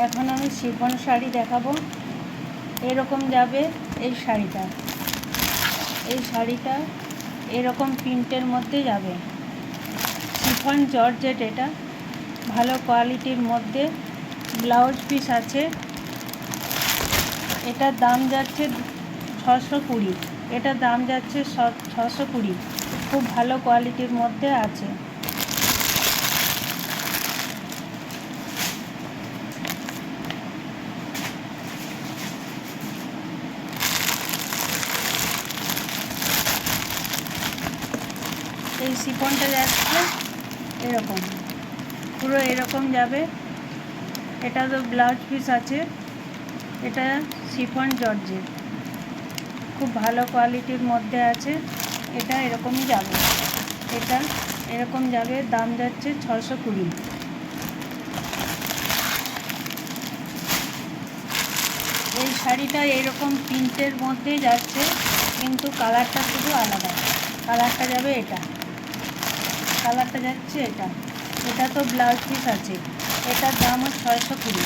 এখন আমি শিফন শাড়ি দেখাবো। এরকম যাবে এই শাড়িটা, এরকম প্রিন্টের মধ্যে যাবে। শিফন জর্জেট, এটা ভালো কোয়ালিটির মধ্যে ব্লাউজ পিস আছে। এটার দাম যাচ্ছে 620, এটার দাম যাচ্ছে 620। খুব ভালো কোয়ালিটির মধ্যে আছে। এই শিফনটা যাচ্ছে এরকম, পুরো এরকম যাবে। এটা তো ব্লাউজ পিস আছে। এটা শিফন জর্জেট, খুব ভালো কোয়ালিটির মধ্যে আছে। এটা এরকমই যাবে, এটা এরকম যাবে। দাম যাচ্ছে 620। এই শাড়িটা এরকম প্রিন্টের মধ্যে যাচ্ছে, কিন্তু কালারটা শুধু আলাদা। কালারটা যাবে এটা, কালারটা যাচ্ছে এটা। এটা তো ব্লাউজ পিস আছে। এটার দামও 620।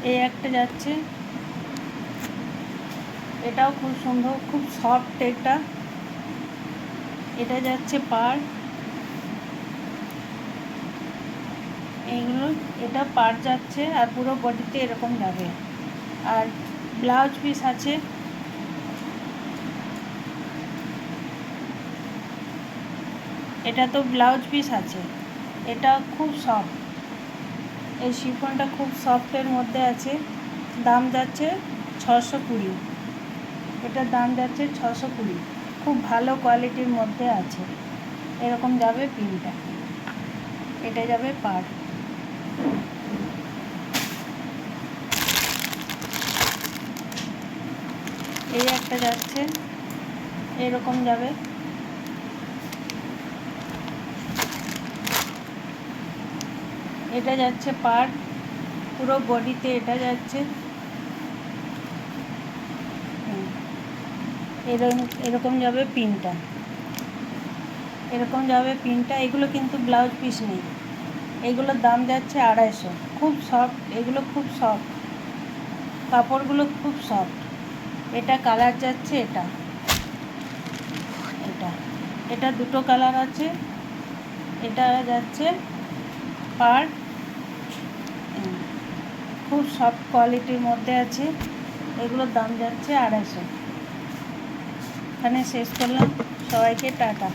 এই একটা যাচ্ছে, এটাও খুব সুন্দর, খুব সফট। এটা যাচ্ছে পাড়। এইগুলো, এটা পাড় যাচ্ছে আর পুরো বডিতে এরকম যাবে। আর ব্লাউজ পিস আছে। এটা তো ব্লাউজ পিস আছে। এটা খুব সফট, এই শিফনটা খুব সফটের মধ্যে আছে। দাম যাচ্ছে 620। এটার দাম যাচ্ছে 620। খুব ভালো কোয়ালিটির মধ্যে আছে। এরকম যাবে প্রিন্টটা। এটা যাবে পাড়। এই একটা যাচ্ছে, এরকম যাবে। এটা যাচ্ছে পাড়, পুরো বডিতে এটা যাচ্ছে। এরকম যাবে পিনটা, এরকম যাবে পিনটা। এগুলো কিন্তু ব্লাউজ পিস নেই। এগুলোর দাম যাচ্ছে 250। খুব সফট, এগুলো খুব সফট, কাপড়গুলো খুব সফট। এটা কালার যাচ্ছে এটা, এটা দুটো কালার আছে। এটা যাচ্ছে পাড়, খুব সফট কোয়ালিটির মধ্যে আছে। এগুলোর দাম যাচ্ছে 250। এখানে শেষ করলাম। সবাইকে টাটা।